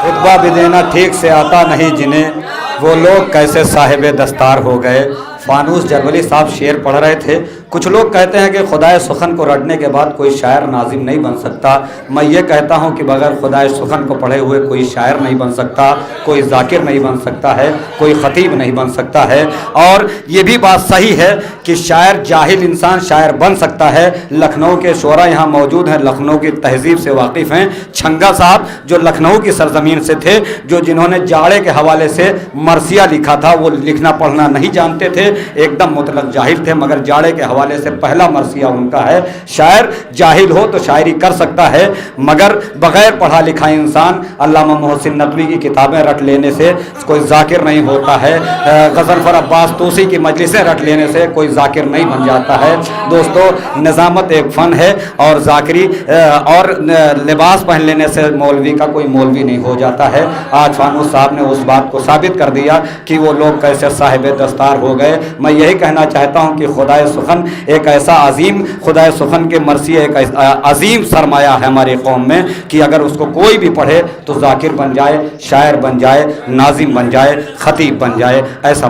खुतबा भी देना ठीक से आता नहीं जिन्हें, वो लोग कैसे साहिब दस्तार हो गए। फानूस जरवली साहब शेर पढ़ रहे थे। कुछ लोग कहते हैं कि खुदाए सुखन को रटने के बाद कोई शायर नाजिम नहीं बन सकता। मैं ये कहता हूँ कि बगैर खुदाए सुखन को पढ़े हुए कोई शायर नहीं बन सकता, कोई जाकिर नहीं बन सकता है, कोई खतीब नहीं बन सकता है। और ये भी बात सही है कि शायर जाहिल इंसान शायर बन सकता है। लखनऊ के शोरा यहाँ मौजूद हैं, लखनऊ की तहजीब से वाकिफ़ हैं। छंगा साहब जो लखनऊ की सरजमीन से थे, जो जिन्होंने जाड़े के हवाले से मरसिया लिखा था, वो लिखना पढ़ना नहीं जानते थे, एकदम मुतलक जाहिल थे, मगर जाड़े के हवाले से पहला मरसिया उनका है। शायर जाहिल हो तो शायरी कर सकता है, मगर बग़ैर पढ़ा लिखा इंसान अल्लामा मोहसिन नकवी की किताबें रट लेने से कोई जाकिर नहीं होता है। गज़नफ़र अब्बास तूसी की मजलिसें रट लेने से कोई जाकिर नहीं बन जाता है। दोस्तों, निज़ामत एक फ़न है और जाकिरी और लिबास पहन लेने से मौलवी का कोई मौलवी नहीं हो जाता है। आज फानूस साहब ने उस बात को साबित कर दिया कि वो लोग कैसे साहिब दस्तार हो गए। मैं यही कहना चाहता हूँ कि खुदाए सुखन एक ऐसा अजीम, खुदाए सुखन के मरसी एक अजीम सरमाया है हमारी कौम में कि अगर उसको कोई भी पढ़े तो जाकिर बन जाए, शायर बन जाए, नाजिम बन जाए, खतीब बन जाए। ऐसा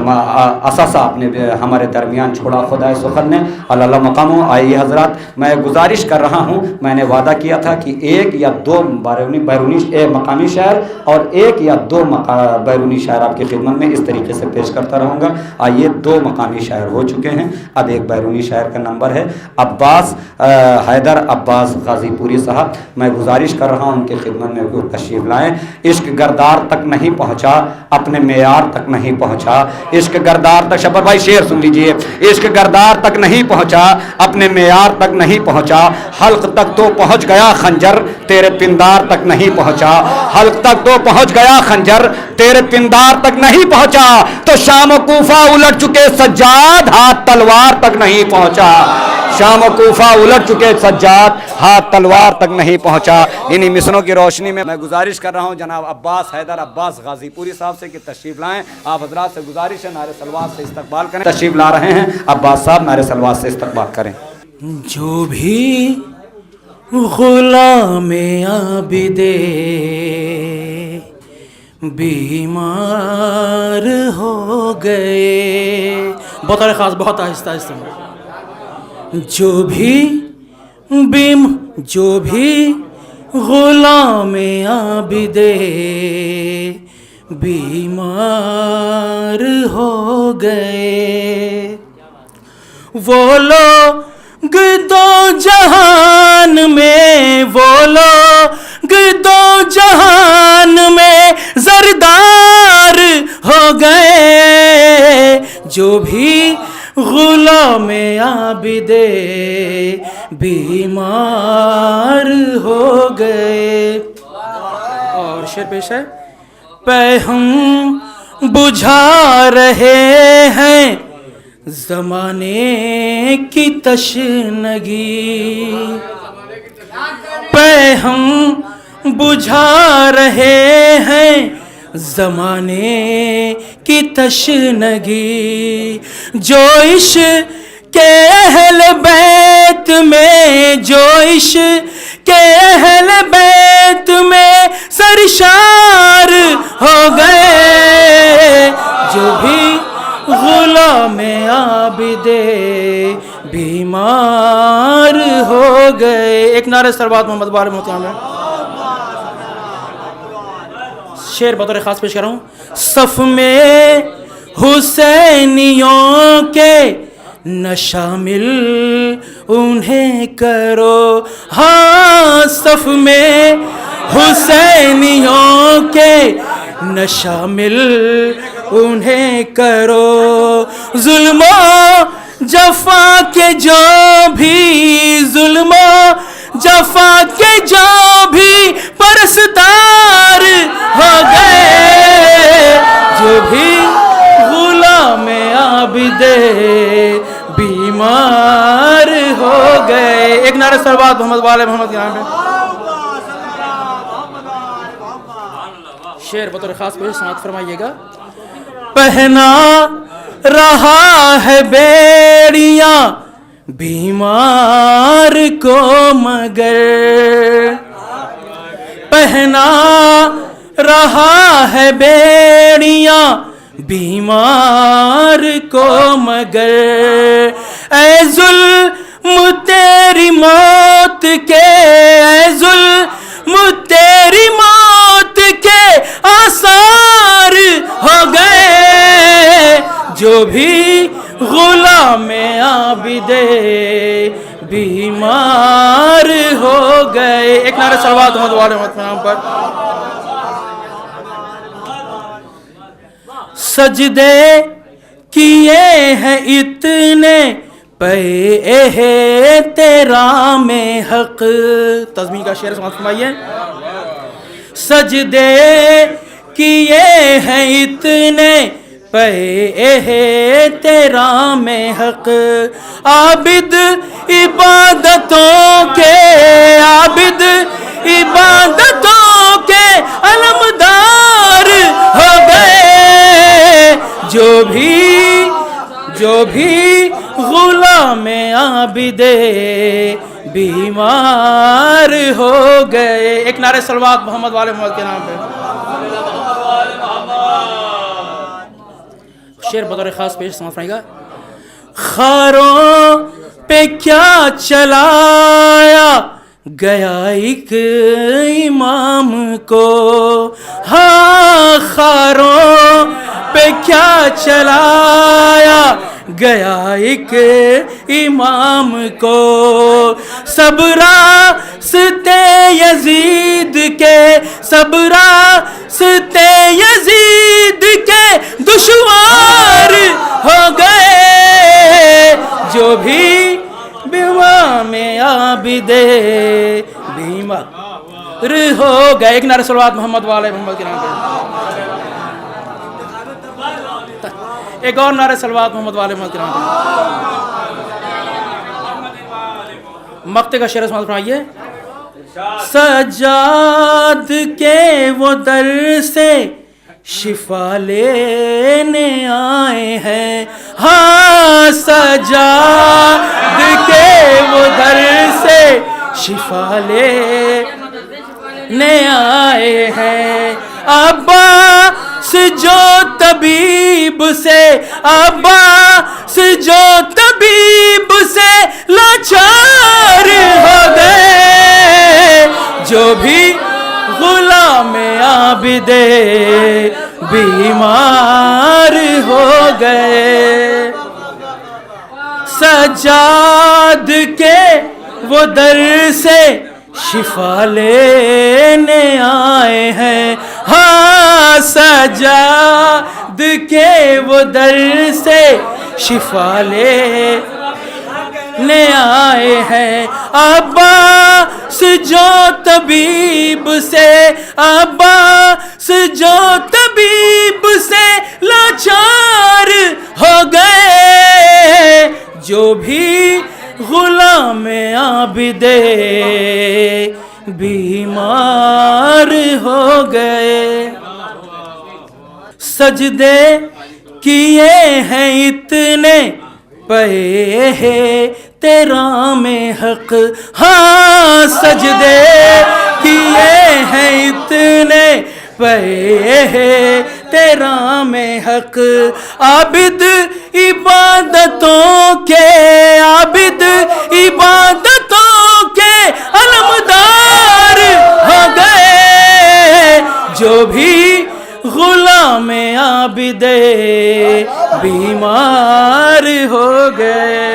असासा आपने हमारे दरमियान छोड़ा खुदाए सुखन ने। अल्लाह मकामों। आइए हजरात, मैं गुजारिश कर रहा हूँ, मैंने वादा किया था कि एक या दो बैरूनी मकामी शायर और एक या दो बैरूनी शायर आपकी खिदमत में इस तरीके से पेश करता रहूँगा। आइए, दो मकामी शायर हो चुके हैं, अब एक बैरूनी शायर का नंबर है। अब्बास हैदर अब्बास गाजीपुरी साहब, मैं गुजारिश कर रहा हूँ उनके खिदमत में वो तशरीफ लाएँ। इश्क गर्दार तक नहीं पहुँचा, अपने मेयार तक नहीं पहुँचा। इश्क गर्दार तक, शबर भाई शेर सुन लीजिए। इश्क गर्दार तक नहीं पहुँचा, अपने मेयार तक नहीं पहुँचा। हल्क तक तो पहुँच गया खंजर, तेरे पिंदार तक नहीं पहुँचा। हल्क तक तो पहुँच गया खंजर, तेरे पिंदार तक नहीं पहुँचा। तो शाम कूफा उलट चुके सज्जाद, हाथ तलवार तक नहीं पहुँचा। शाम कूफा उलट चुके सज्जाद, हाथ तलवार तक नहीं पहुँचा। इन्हीं मिसरों की रोशनी में मैं गुजारिश कर रहा हूँ जनाब अब्बास हैदर अब्बास गाजीपुरी साहब से कि तशरीफ लाएँ। आप हजरात से गुजारिश है नारे सलवात से इस्तकबाल करें। तशरीफ ला रहे हैं अब्बास साहब, नारे सलवात से इस्तकबाल करें। जो भी गुलाम आबिदे बीमार हो गए, बहुत ख़ास, बहुत आहिस्ता आहिस्ता। जो भी गुलाम आबिदे बीमार हो गए, वो लोग दो जहान में, वो लोग दो जहान में जरदार हो गए। जो भी गुलाम आबिदे बीमार हो गए। और शेर पेश है। पैहम बुझा रहे हैं ज़माने की तशनगी, पैहम बुझा रहे हैं ज़माने की तशनगी। जो इश्क़ के अहल बैत में, जो इश्क़ के अहल बैत में सरशार हो गए। जो भी गुलाम आबिदे बीमार हो गए। एक नारे सरवात मोहम्मद बारे मोहतरम में शेर बतौर खास पेश कर रहा हूँ। सफ में हुसैनियों के न शामिल उन्हें करो, हाँ सफ में हुसैनियों के न शामिल उन्हें करो। जुल्मो जफा के जो भी, जुल्मो जफा के जो भी परस्तार हो गए। जो भी गुलाम आबिदे बीमार हो गए। एक नारे सरवात मोहम्मद वाले मोहम्मद के नाम पे शेर बतौर खास पेश समाअत फरमाइएगा। पहना रहा है बेड़ियां बीमार को मगर, पहना رہا ہے بیڑیاں بیمار کو مگر، اے ظلم تیری موت کے، اے ظلم تیری موت کے آثار ہو گئے، جو بھی غلام عابد بیمار ہو گئے۔ ایک نعرہ صلوات محمد والے محترم پر۔ سجدے کیے ہیں اتنے پے ہے تیرا میں حق، تزمین کا شعر سماعت فرمائیے۔ سجدے کیے ہیں اتنے پے ہے تیرا میں حق، عابد عبادتوں کے، عابد عبادتوں کے علمدار ہو گئے، جو بھی غلام عابد بیمار ہو گئے۔ ایک نعرہ صلوات محمد والے محمد کے نام پہ۔ شعر بطور خاص پیش سمجھ پائے گا۔ خاروں پہ کیا چلایا گیا ایک امام کو، ہاں خاروں پہ کیا چلایا گیا ایک امام کو، سب راستے یزید کے، سب راستے یزید کے دشوار ہو گئے، جو بھی امام عابد بیمار ہو گئے۔ ایک نعرہ صلوات محمد والے محمد کے نام پہ۔ ایک اور نعرہ صلوات محمد والے محمد کے نام پہ۔ مقطع کا شعر سماعت فرمائیے۔ سجاد کے وہ در سے شفا لینے آئے ہیں، ہاں سجاد کے وہ در سے شفا لینے آئے ہیں، عباس جو طبیب سے، عباس جو طبیب سے لاچار ہو گئے، جو بھی غلام عابد بیمار ہو گئے، سجاد کے وہ در سے شفا لینے آئے ہیں، ہاں سجاد کے وہ در سے شفا لینے آئے ہیں، عباس جو طبیب سے، عباس جو طبیب سے لاچار ہو گئے، جو بھی غلام عابد بیمار ہو گئے، سجدے کیے ہیں اتنے پے ہے تیرا میں حق، ہاں سجدے کیے ہیں اتنے پے ہے تیرا میں حق، عابد عبادتوں کے، عابد عبادتوں کے علمدار ہو گئے، جو بھی غلام عابد بیمار ہو گئے۔